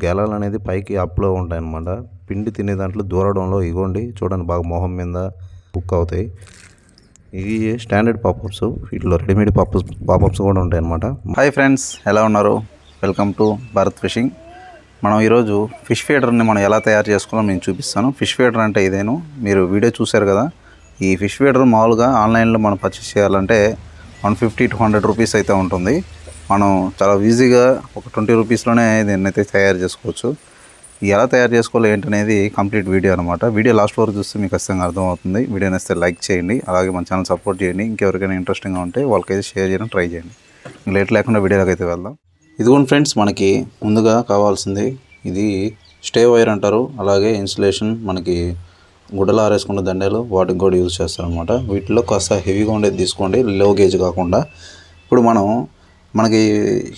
గేలాలు అనేది పైకి అప్లో ఉంటాయన్నమాట. పిండి తినే దాంట్లో దూరడంలో ఇగోండి చూడండి బాగా మొహం మీద కుక్ అవుతాయి. ఇవి స్టాండర్డ్ పాపప్స్. వీటిలో రెడీమేడ్ పాపప్స్ కూడా ఉంటాయి అన్నమాట. హాయ్ ఫ్రెండ్స్, ఎలా ఉన్నారు? Welcome to Bharat fishing. మనం ఈరోజు ఫిష్ ఫీడర్ని మనం ఎలా తయారు చేసుకోవాలో నేను చూపిస్తాను. ఫిష్ ఫీడర్ అంటే ఇదేను, మీరు వీడియో చూశారు కదా. ఈ ఫిష్ ఫీడర్ మామూలుగా ఆన్లైన్లో మనం పర్చేస్ చేయాలంటే 150 to 100 రూపీస్ అయితే ఉంటుంది. మనం చాలా ఈజీగా ఒక 20 రూపీస్లోనే దీన్ని అయితే తయారు చేసుకోవచ్చు. ఎలా తయారు చేసుకోవాలో ఏంటనేది కంప్లీట్ వీడియో అనమాట. వీడియో లాస్ట్ వరకు చూస్తే మీకు ఖచ్చితంగా అర్థమవుతుంది. వీడియో నచ్చితే లైక్ చేయండి, అలాగే మన ఛానల్ సపోర్ట్ చేయండి. ఇంకెవరికైనా ఇంట్రెస్టింగ్గా ఉంటే వాళ్ళకైతే షేర్ చేయడం ట్రై చేయండి. లేట్ లేకుండా వీడియోలోకి అయితే వెళ్దాం. ఇదిగోండి ఫ్రెండ్స్, మనకి ముందుగా కావాల్సింది ఇది స్టే వైర్ అంటారు. అలాగే ఇన్సులేషన్, మనకి గుడ్డలు ఆరేసుకున్న దండలు, వాటికి కూడా యూజ్ చేస్తారనమాట. వీటిలో కాస్త హెవీగా ఉండేది తీసుకోండి, లో గేజ్ కాకుండా. ఇప్పుడు మనకి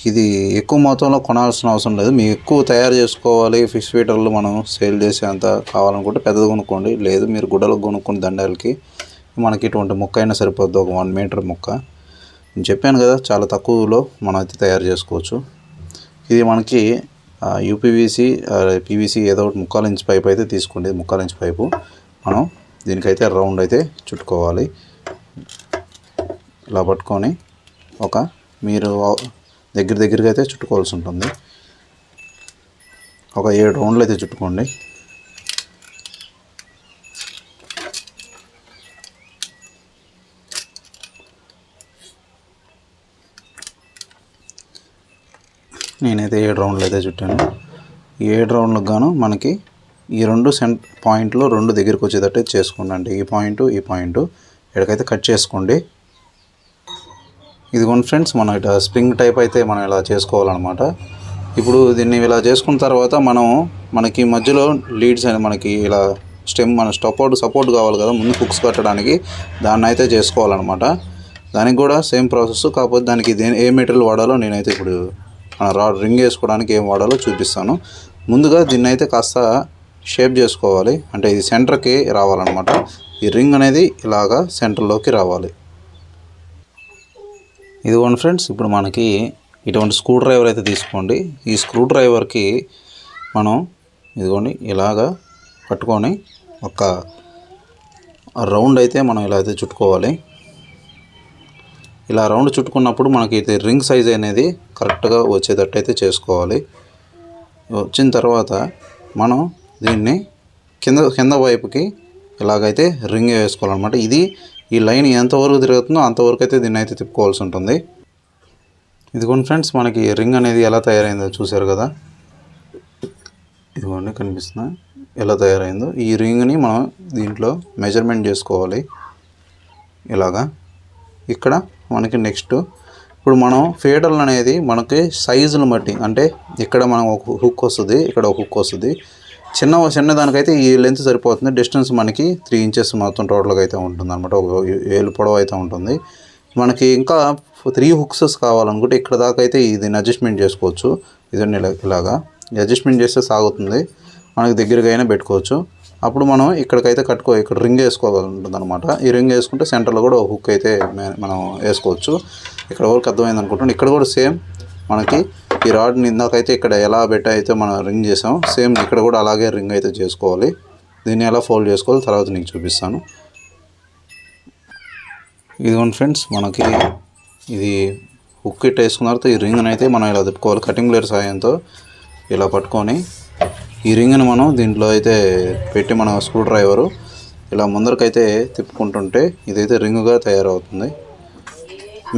ఇది ఎక్కువ మొత్తంలో కొనాల్సిన అవసరం లేదు. మీకు ఎక్కువ తయారు చేసుకోవాలి ఫిష్ ఫీడర్లు మనం సేల్ చేసే అంత కావాలనుకుంటే పెద్దది కొనుక్కోండి. లేదు మీరు గుడ్డలకు కొనుక్కున్న దండాలకి మనకి ఇటువంటి ముక్క అయినా సరిపోద్ది, ఒక 1 మీటర్ ముక్క. నేను చెప్పాను కదా, చాలా తక్కువలో మనం అయితే తయారు చేసుకోవచ్చు. ఇది మనకి యూపీవీసీ, పీవీసీ ఏదో ఒకటి 1/4 ఇంచ్ పైప్ అయితే తీసుకోండి. 1/4 ఇంచ్ పైపు మనం దీనికైతే రౌండ్ అయితే చుట్టుకోవాలి. ఇలా పట్టుకొని మీరు దగ్గరగా అయితే చుట్టుకోవాల్సి ఉంటుంది. ఒక 7 రౌండ్లు అయితే చుట్టుకోండి. నేనైతే 7 రౌండ్లు అయితే చుట్టాను. ఈ 7 రౌండ్లకు గాను మనకి ఈ 2 పాయింట్లు 2 దగ్గరికి వచ్చేటట్టు చేసుకోండి. అంటే ఈ పాయింట్ ఎక్కడికైతే కట్ చేసుకోండి. ఇదిగోండి ఫ్రెండ్స్, మనం ఇట్లా స్ప్రింగ్ టైప్ అయితే మనం ఇలా చేసుకోవాలన్నమాట. ఇప్పుడు దీన్ని ఇలా చేసుకున్న తర్వాత మనకి మధ్యలో లీడ్స్ అని మనకి ఇలా మన సపోర్ట్ కావాలి కదా ముందు హుక్స్ కట్టడానికి, దాన్ని అయితే చేసుకోవాలన్నమాట. దానికి కూడా సేమ్ ప్రాసెస్, కాకపోతే దానికి ఏ మెటీరియల్ వాడాలో నేనైతే ఇప్పుడు రాడ్ రింగ్ వేసుకోవడానికి ఏం వాడాలో చూపిస్తాను. ముందుగా దీన్ని అయితే కాస్త షేప్ చేసుకోవాలి. అంటే ఇది సెంటర్కి రావాలన్నమాట. ఈ రింగ్ అనేది ఇలాగా సెంటర్లోకి రావాలి. ఇదిగోండి ఫ్రెండ్స్, ఇప్పుడు మనకి ఇటువంటి స్క్రూ డ్రైవర్ అయితే తీసుకోండి. ఈ స్క్రూ డ్రైవర్కి మనం ఇదిగోండి ఇలాగా పట్టుకొని ఒక రౌండ్ అయితే మనం ఇలా అయితే చుట్టుకోవాలి. ఇలా రౌండ్ చుట్టుకున్నప్పుడు మనకి రింగ్ సైజ్ అనేది కరెక్ట్గా వచ్చేటట్టు అయితే చేసుకోవాలి. వచ్చిన తర్వాత మనం దీన్ని కింద వైపుకి ఇలాగైతే రింగ్ వేసుకోవాలన్నమాట. ఈ లైన్ ఎంతవరకు తిరుగుతుందో అంతవరకు అయితే దీన్ని అయితే తిప్పుకోవాల్సి ఉంటుంది. ఇదిగోండి ఫ్రెండ్స్, మనకి రింగ్ అనేది ఎలా తయారైందో చూసారు కదా. ఇదిగోండి కనిపిస్తుందా ఎలా తయారైందో. ఈ రింగ్ని మనం దీంట్లో మెజర్మెంట్ చేసుకోవాలి. ఇలాగా ఇక్కడ మనకి నెక్స్ట్ ఇప్పుడు మనం ఫీడర్లు అనేది మనకి సైజును బట్టి, అంటే ఇక్కడ మనం ఒక హుక్ వస్తుంది, ఇక్కడ ఒక హుక్ వస్తుంది. చిన్న దానికైతే ఈ లెంత్ సరిపోతుంది. డిస్టెన్స్ మనకి 3 ఇంచెస్ మొత్తం టోటల్గా అయితే ఉంటుంది అనమాట. ఒక 7 పొడవు అయితే ఉంటుంది. మనకి ఇంకా 3 హుక్సెస్ కావాలనుకుంటే ఇక్కడ దాకా అయితే దీన్ని అడ్జస్ట్మెంట్ చేసుకోవచ్చు. ఇదండి ఇలాగా అడ్జస్ట్మెంట్ చేస్తే సాగుతుంది. మనకి దగ్గరగా అయినా పెట్టుకోవచ్చు. అప్పుడు మనం ఇక్కడికైతే ఇక్కడ రింగ్ వేసుకోవాలంటుంది అనమాట. ఈ రింగ్ వేసుకుంటే సెంటర్లో కూడా ఒక హుక్ అయితే మనం వేసుకోవచ్చు. ఇక్కడ వరకు అర్థమైంది అనుకుంటున్నాను. ఇక్కడ కూడా సేమ్ మనకి ఈ రాడ్ని ఇందాకైతే ఇక్కడ ఎలా అయితే మనం రింగ్ చేసాం, సేమ్ ఇక్కడ కూడా అలాగే రింగ్ అయితే చేసుకోవాలి. దీన్ని ఎలా ఫోల్డ్ చేసుకోవాలి తర్వాత నీకు చూపిస్తాను. ఇదిగోండి ఫ్రెండ్స్, మనకి ఇది హుక్ ఇట్ వేసుకున్న తర్వాత ఈ రింగ్ని అయితే మనం ఇలా తిప్పుకోవాలి. కటింగ్ బ్లేడ్ సాయంతో ఇలా పట్టుకొని ఈ రింగ్ని మనం దీంట్లో అయితే పెట్టి మన స్క్రూ డ్రైవరు ఇలా ముందరకైతే తిప్పుకుంటుంటే ఇదైతే రింగుగా తయారవుతుంది.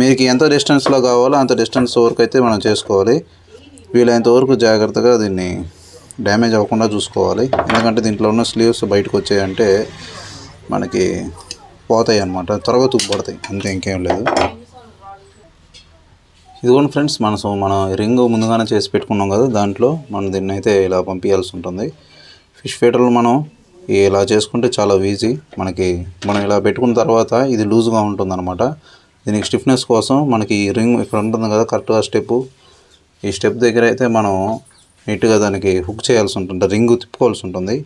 మీకు ఎంత డిస్టెన్స్లో కావాలో అంత డిస్టెన్స్ వరకు అయితే మనం చేసుకోవాలి. వీలైనంత వరకు జాగ్రత్తగా దీన్ని డ్యామేజ్ అవ్వకుండా చూసుకోవాలి. ఎందుకంటే దీంట్లో ఉన్న స్లీవ్స్ బయటకు వచ్చాయంటే మనకి పోతాయి అన్నమాట, త్వరగా తుప్పుపడతాయి, అంతే, ఇంకేం లేదు. ఇదిగోండి ఫ్రెండ్స్, మన రింగ్ ముందుగానే చేసి పెట్టుకున్నాం కదా, దాంట్లో మనం దీన్ని అయితే ఇలా పంపించాల్సి ఉంటుంది. ఫిష్ ఫీడర్లు మనం ఇలా చేసుకుంటే చాలా ఈజీ. మనం ఇలా పెట్టుకున్న తర్వాత ఇది లూజ్గా ఉంటుంది అనమాట. దీనికి స్టిఫ్నెస్ కోసం మనకి ఈ రింగ్ ఇక్కడ ఉంటుంది కదా, కరెక్ట్గా ఈ స్టెప్ దగ్గర అయితే మనం నీట్గా దానికి హుక్ చేయాల్సి ఉంటుంది, రింగ్ తిప్పుకోవాల్సి ఉంటుంది.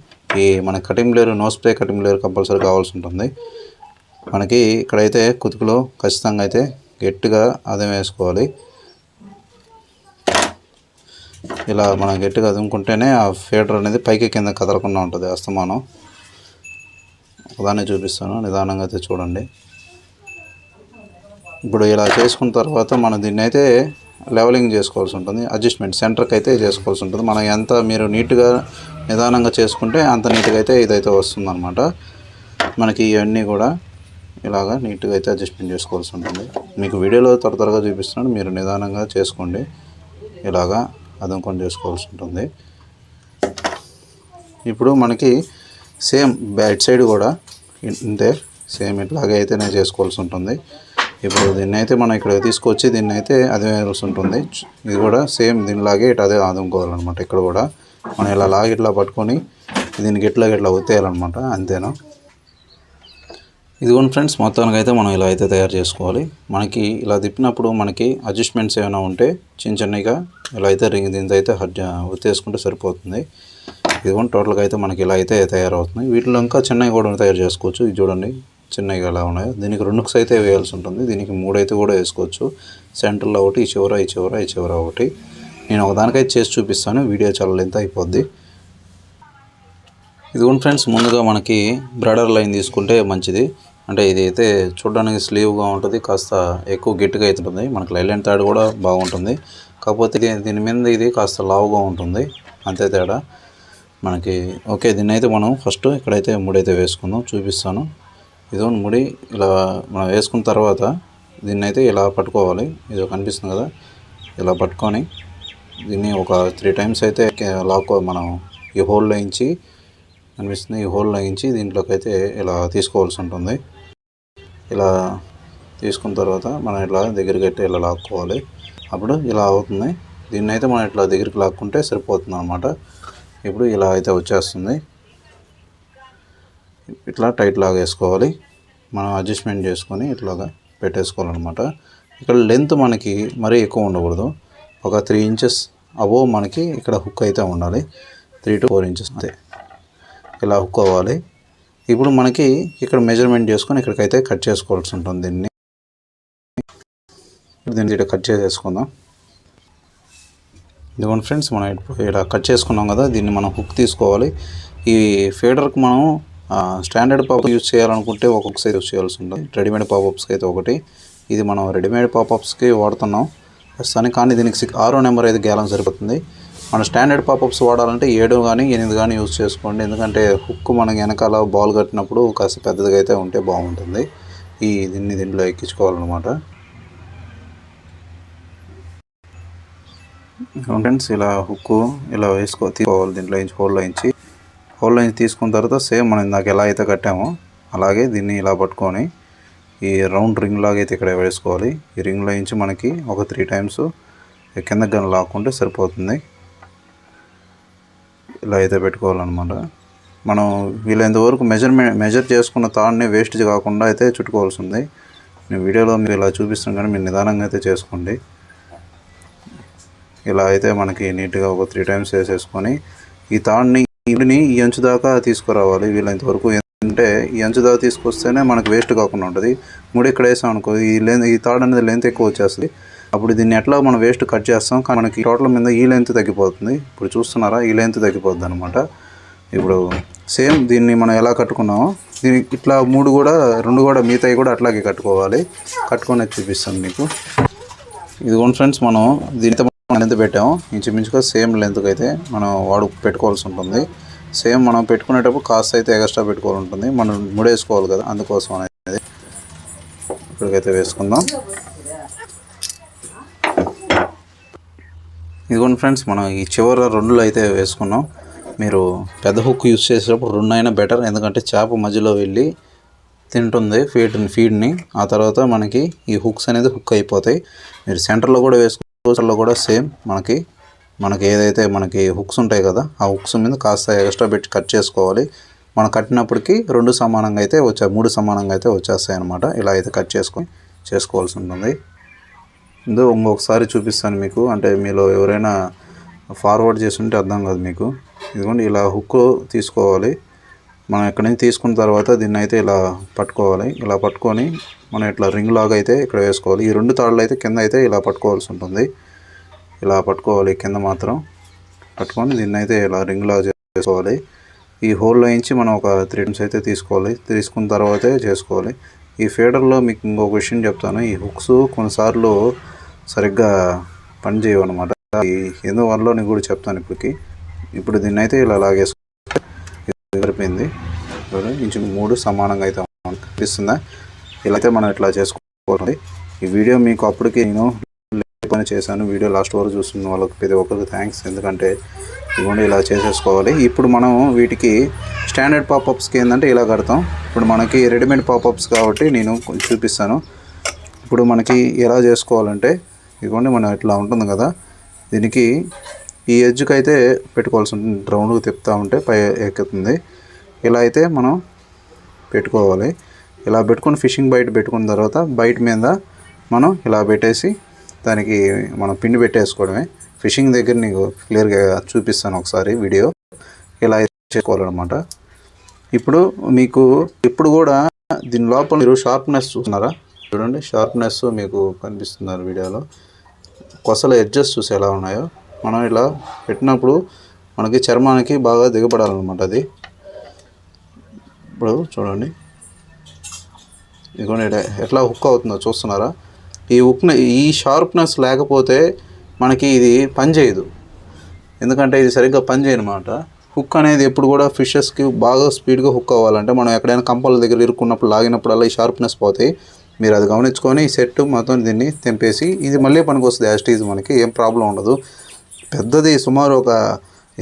మన cutting blade, no spray cutting blade compulsory కావాల్సి ఉంటుంది. మనకి ఇక్కడైతే కుతుకులో ఖచ్చితంగా అయితే గట్టిగా అదే వేసుకోవాలి. ఇలా మనం గట్టిగా అదుముకుంటేనే ఆ ఫీడర్ అనేది పైకి కింద కదలకుండా ఉంటుంది అస్తమానం. ఒకదాన్ని చూపిస్తాను, నిదానంగా అయితే చూడండి. ఇప్పుడు ఇలా చేసుకున్న తర్వాత మనం దీన్ని అయితే లెవెలింగ్ చేసుకోవాల్సి ఉంటుంది. అడ్జస్ట్మెంట్ సెంటర్కి అయితే చేసుకోవాల్సి ఉంటుంది. మనం ఎంత మీరు నీట్గా నిదానంగా చేసుకుంటే అంత నీట్గా అయితే ఇదైతే వస్తుందన్నమాట. మనకి ఇవన్నీ కూడా ఇలాగా నీట్గా అయితే అడ్జస్ట్మెంట్ చేసుకోవాల్సి ఉంటుంది. మీకు వీడియోలో త్వరగా చూపిస్తున్నాను, మీరు నిదానంగా చేసుకోండి. ఇలాగా అదుముకొని చేసుకోవాల్సి ఉంటుంది. ఇప్పుడు మనకి సేమ్ బ్యాక్ సైడ్ కూడా ఇంతే, సేమ్ ఇట్లాగే అయితేనే చేసుకోవాల్సి ఉంటుంది. ఇప్పుడు దీన్ని అయితే మనం ఇక్కడ తీసుకొచ్చి దీన్ని అయితే అదే వేయాల్సి ఉంటుంది. ఇది కూడా సేమ్ దీనిలాగే ఇటు అదే ఆదుకోవాలన్నమాట. ఇక్కడ కూడా మనం ఇలా లాగి ఇట్లా పట్టుకొని దీనికి ఇట్లా ఒత్తేయాలన్నమాట, అంతేనా. ఇదిగోండి ఫ్రెండ్స్, మొత్తానికి అయితే మనం ఇలా అయితే తయారు చేసుకోవాలి. మనకి ఇలా తిప్పినప్పుడు మనకి అడ్జస్ట్మెంట్స్ ఏమైనా ఉంటే చిన్నగా ఇలా అయితే దీంతో అయితే ఒత్తేసుకుంటే సరిపోతుంది. ఇదిగోండి టోటల్గా అయితే మనకి ఇలా అయితే తయారవుతుంది. వీటిలో ఇంకా చిన్నవి కూడా తయారు చేసుకోవచ్చు. ఇది చూడండి చిన్నవి ఎలా ఉన్నాయో. దీనికి 2 హుక్స్ అయితే వేయాల్సి ఉంటుంది. దీనికి 3 అయితే కూడా వేసుకోవచ్చు. సెంటర్లో ఒకటి, ఈ చివర ఒకటి. నేను ఒకదానికైతే చేసి చూపిస్తాను, వీడియో చాలా లెంత్ అయిపోద్ది. ఇదిగోండి ఫ్రెండ్స్, ముందుగా మనకి బ్రాడర్ లైన్ తీసుకుంటే మంచిది. అంటే ఇది అయితే చూడడానికి స్లీవ్గా ఉంటుంది, కాస్త ఎక్కువ గట్టిగా అవుతుంది. మనకి లైలెంట్ తాడు కూడా బాగుంటుంది. కాకపోతే దీని మీద ఇది కాస్త లావుగా ఉంటుంది, అంతే తేడా మనకి. ఓకే, దీన్ని అయితే మనం ఫస్ట్ ఇక్కడైతే ముడైతే వేసుకుందాం, చూపిస్తాను. ఇదో ముడి ఇలా మనం వేసుకున్న తర్వాత దీన్ని అయితే ఇలా పట్టుకోవాలి. ఇది కనిపిస్తుంది కదా, ఇలా పట్టుకొని దీన్ని ఒక 3 టైమ్స్ అయితే మనం ఈ హోల్లో ఇంచి కనిపిస్తుంది, ఈ హోల్లో ఇంచి దీంట్లోకి అయితే ఇలా తీసుకోవాల్సి ఉంటుంది. ఇలా తీసుకున్న తర్వాత మనం ఇట్లా దగ్గరికి అయితే ఇలా లాక్కోవాలి. అప్పుడు ఇలా అవుతుంది. దీన్ని అయితే మనం ఇట్లా దగ్గరికి లాక్కుంటే సరిపోతుంది అన్నమాట. ఇప్పుడు ఇలా అయితే వచ్చేస్తుంది. ఇట్లా టైట్ లాగా వేసుకోవాలి. మనం అడ్జస్ట్మెంట్ చేసుకొని ఇట్లాగా పెట్టేసుకోవాలన్నమాట. ఇక్కడ లెంత్ మనకి మరీ ఎక్కువ ఉండకూడదు. ఒక 3 ఇంచెస్ అబోవ్ మనకి ఇక్కడ హుక్ అయితే ఉండాలి. 3 to 4 ఇంచెస్ అంతే, ఇలా హుక్ అవ్వాలి. ఇప్పుడు మనకి ఇక్కడ మెజర్మెంట్ చేసుకొని ఇక్కడికైతే కట్ చేసుకోవాల్సి ఉంటుంది. దీన్ని ఇట్లా కట్ చేసేసుకుందాం. ఇదిగోండి ఫ్రెండ్స్, మనం ఇలా కట్ చేసుకున్నాం కదా, దీన్ని మనం హుక్ తీసుకోవాలి. ఈ ఫీడర్కి మనం స్టాండర్డ్ పాపప్ యూజ్ చేయాలనుకుంటే ఒక్కొక్క సైజ్ యూజ్ చేయాల్సి ఉంటుంది. రెడీమేడ్ పాపప్స్కి అయితే ఒకటి. ఇది మనం రెడీమేడ్ పాపప్స్కి వాడుతున్నాం ప్రస్తుతానికి, కానీ దీనికి 6వ నెంబర్ అయితే గ్యాలం సరిపోతుంది. మనం స్టాండర్డ్ పాపప్స్ వాడాలంటే 7 కానీ 8 కానీ యూజ్ చేసుకోండి. ఎందుకంటే హుక్ మనకి వెనకాల బాల్ కట్టినప్పుడు కాస్త పెద్దదిగా అయితే ఉంటే బాగుంటుంది. దీంట్లో ఎక్కించుకోవాలన్నమాట. ఫ్రెండ్స్, ఇలా హుక్ ఇలా తీసుకోవాలి. దీంట్లో నుంచి హోల్లో నుంచి తీసుకున్న తర్వాత సేమ్ మనం ఇందాక ఎలా అయితే కట్టామో అలాగే దీన్ని ఇలా పట్టుకొని ఈ రౌండ్ రింగ్ లాగా అయితే ఇక్కడ వేసుకోవాలి. ఈ రింగ్లో నుంచి మనకి ఒక 3 టైమ్స్ కింద గన్ లాక్కుంటే సరిపోతుంది. ఇలా అయితే పెట్టుకోవాలన్నమాట. మనం వీలైనంత వరకు మెజర్ చేసుకున్న తాడుని వేస్ట్ కాకుండా అయితే చుట్టుకోవాల్సి ఉంది. నేను వీడియోలో మీరు ఇలా చూపిస్తాను, కానీ మీరు నిదానంగా అయితే చేసుకోండి. ఇలా అయితే మనకి నీట్గా ఒక 3 టైమ్స్ వేసేసుకొని ఈ తాడుని ఈ అంచు దాకా తీసుకురావాలి వీలైనంత వరకు. అంటే ఈ అంచు దాకా తీసుకొస్తేనే మనకు వేస్ట్ కాకుండా ఉంటుంది. ముడి ఇక్కడ వేసాం అనుకో, ఈ తాడు అనేది లెంత్ ఎక్కువ వచ్చేస్తుంది. అప్పుడు దీన్ని ఎట్లా మనం వేస్ట్ కట్ చేస్తాం, కానీ మనకి టోటల్ మీద ఈ లెంత్ తగ్గిపోతుంది. ఇప్పుడు చూస్తున్నారా, ఈ లెంత్ తగ్గిపోద్ది అనమాట. ఇప్పుడు సేమ్ దీన్ని మనం ఎలా కట్టుకున్నామో దీనికి ఇట్లా 2 కూడా మిగతాయి కూడా అట్లాగే కట్టుకొని చూపిస్తాను మీకు. ఇదిగోండి ఫ్రెండ్స్, మనం దీనితో లెంత్ పెట్టాము, ఇంచుమించుగా సేమ్ లెంత్కి అయితే మనం పెట్టుకోవాల్సి ఉంటుంది. సేమ్ మనం పెట్టుకునేటప్పుడు కాస్ట్ అయితే ఎక్స్ట్రా పెట్టుకోవాలి ఉంటుంది. మనం ముడేసుకోవాలి కదా, అందుకోసం అనేది. ఇక్కడికైతే వేసుకుందాం. ఇదిగోండి ఫ్రెండ్స్, మనం ఈ చివర 2లో అయితే వేసుకున్నాం. మీరు పెద్ద హుక్ యూజ్ చేసేటప్పుడు 2 అయినా బెటర్, ఎందుకంటే చేప మధ్యలో వెళ్ళి తింటుంది ఫీడ్ని. ఆ తర్వాత మనకి ఈ హుక్స్ అనేది హుక్ అయిపోతాయి. మీరు సెంటర్లో కూడా వేసుకోవచ్చులో కూడా సేమ్ మనకి ఏదైతే మనకి హుక్స్ ఉంటాయి కదా, ఆ హుక్స్ మీద కాస్త ఎక్స్ట్రా పెట్టి కట్ చేసుకోవాలి. మనం కట్టినప్పటికీ 2 సమానంగా అయితే 3 సమానంగా అయితే వచ్చేస్తాయి అన్నమాట. ఇలా అయితే కట్ చేసుకోవాల్సి ఉంటుంది. ఇంకొకసారి చూపిస్తాను మీకు, అంటే మీలో ఎవరైనా ఫార్వర్డ్ చేసి ఉంటే అర్థం కాదు మీకు. ఇదిగోండి, ఇలా హుక్ తీసుకోవాలి. మనం ఎక్కడి నుంచి తీసుకున్న తర్వాత దీన్ని అయితే ఇలా పట్టుకోవాలి. ఇలా పట్టుకొని మనం ఇట్లా రింగ్ లాగా అయితే ఇక్కడ వేసుకోవాలి. ఈ 2 తాళ్ళు అయితే కింద అయితే ఇలా పట్టుకోవాల్సి ఉంటుంది. ఇలా పట్టుకోవాలి కింద మాత్రం. పట్టుకొని దీన్ని అయితే ఇలా రింగ్లా చేసుకోవాలి. ఈ హోల్లో నుంచి మనం ఒక 3 times అయితే తీసుకోవాలి. తీసుకున్న తర్వాతే చేసుకోవాలి. ఈ ఫీడర్లో మీకు ఇంకొక విషయం చెప్తాను. ఈ హుక్స్ కొన్నిసార్లు సరిగ్గా పని చేయవు అనమాట. ఎందువల్ల నేను కూడా చెప్తాను ఇప్పుడు దీన్ని అయితే ఇలా లాగేసుకో సరిపోయింది. ఇంచు 3 సమానంగా అయితే అనిపిస్తుందా? ఇలా అయితే మనం ఇట్లా చేసుకోవాలి. ఈ వీడియో మీకు అప్పటికి నేను పని చేశాను. వీడియో లాస్ట్ వరకు చూస్తున్న వాళ్ళకి ప్రతి ఒక్కరికి థ్యాంక్స్. ఎందుకంటే ఇవ్వండి ఇలా చేసేసుకోవాలి. ఇప్పుడు మనం వీటికి స్టాండర్డ్ పాపప్స్కి ఏంటంటే ఇలా కడతాం. ఇప్పుడు మనకి రెడీమేడ్ పాపప్స్ కాబట్టి నేను కొంచెం చూపిస్తాను. ఇప్పుడు మనకి ఎలా చేసుకోవాలంటే ఇవ్వండి, మనం ఇట్లా ఉంటుంది కదా, దీనికి ఈ ఎడ్జ్కి అయితే పెట్టుకోవాల్సి ఉంటుంది. రౌండ్గా తిప్పుతూ ఉంటే పై ఎక్కుతుంది. ఇలా అయితే మనం పెట్టుకోవాలి. ఇలా పెట్టుకొని ఫిషింగ్ బైట్ పెట్టుకున్న తర్వాత బైట్ మీద మనం ఇలా పెట్టేసి దానికి మనం పిండి పెట్టేసుకోవడమే. ఫిషింగ్ దగ్గర నీకు క్లియర్గా చూపిస్తాను ఒకసారి వీడియో ఇలా చేసుకోవాలన్నమాట. ఇప్పుడు మీకు ఇప్పుడు కూడా దీని లోపల మీరు షార్ప్నెస్ చూస్తున్నారా? చూడండి, షార్ప్నెస్ మీకు కనిపిస్తున్నారు వీడియోలో. కొసల ఎడ్జెస్ చూసి ఎలా ఉన్నాయో మనం ఇలా పెట్టినప్పుడు మనకి చర్మానికి బాగా దిగబడాలన్నమాట. అది ఇప్పుడు చూడండి, ఇదిగోండి ఎట్లా హుక్ అవుతుందో చూస్తున్నారా? ఈ షార్ప్నెస్ లేకపోతే మనకి ఇది పని చేయదు. ఎందుకంటే ఇది సరిగ్గా పని చేయనమాట. హుక్ అనేది ఎప్పుడు కూడా ఫిషెస్కి బాగా స్పీడ్గా హుక్ అవ్వాలంటే మనం ఎక్కడైనా కంపల దగ్గర ఇరుక్కున్నప్పుడు లాగినప్పుడల్లా ఈ షార్ప్నెస్ పోతాయి. మీరు అది గమనించుకొని ఈ సెట్ మొత్తం దీన్ని తెంపేసి ఇది మళ్ళీ పనికి వస్తుంది. యాస్టీజ్ మనకి ఏం ప్రాబ్లం ఉండదు. పెద్దది సుమారు ఒక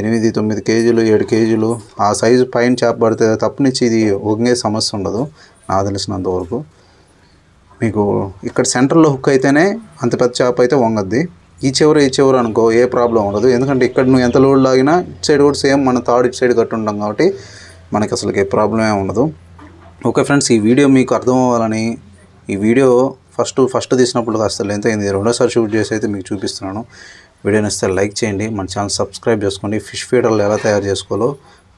8-9 కేజీలు 7 కేజీలు ఆ సైజు పైన చేప పడితే తప్పనిచ్చి ఇది వంగే సమస్య ఉండదు నాకు తెలిసినంత వరకు. మీకు ఇక్కడ సెంటర్లో హుక్ అయితేనే అంత పెద్ద చేప అయితే వంగద్ది. ఈ చివర అనుకో ఏ ప్రాబ్లం ఉండదు. ఎందుకంటే ఇక్కడ నువ్వు ఎంత లోడ్ లాగినా ఇటు సైడ్ కూడా సేమ్ మన తాడు ఇటు సైడ్ కట్టు ఉంటాం కాబట్టి మనకి అసలు ఏ ప్రాబ్లమే ఉండదు. ఓకే ఫ్రెండ్స్, ఈ వీడియో మీకు అర్థం అవ్వాలని ఈ వీడియో ఫస్ట్ తీసినప్పుడు కాస్త లెంత్ అయింది. రెండోసారి షూట్ చేసి అయితే మీకు చూపిస్తున్నాను. వీడియోని ఇస్తే లైక్ చేయండి, మన ఛానల్ సబ్స్క్రైబ్ చేసుకోండి. ఫిష్ ఫీడర్లు ఎలా తయారు చేసుకోవాలో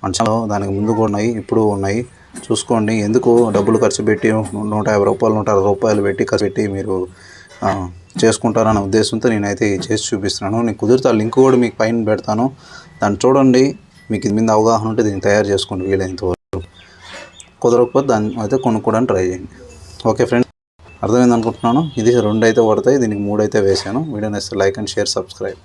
మన ఛానల్ దానికి ముందు కూడా ఉన్నాయి, ఇప్పుడు ఉన్నాయి, చూసుకోండి. ఎందుకు డబ్బులు ఖర్చు పెట్టి 150 రూపాయలు 160 రూపాయలు పెట్టి ఖర్చు పెట్టి మీరు చేసుకుంటారన్న ఉద్దేశంతో నేనైతే చేసి చూపిస్తున్నాను. నేను కుదిరితే ఆ లింక్ కూడా మీకు పైన పెడతాను, దాన్ని చూడండి. మీకు ఇది మీద అవగాహన ఉంటే దీన్ని తయారు చేసుకోండి వీలైనంత వరకు. కుదరకపోతే దాన్ని అయితే కొనుక్కోవడానికి ట్రై చేయండి. ఓకే ఫ్రెండ్స్, అర్థమైంది అనుకుంటున్నాను. ఇది 2 అయితే పడతాయి, దీనికి 3 అయితే వేసాను. వీడియోని ఇస్తే లైక్ అండ్ షేర్ సబ్స్క్రైబ్.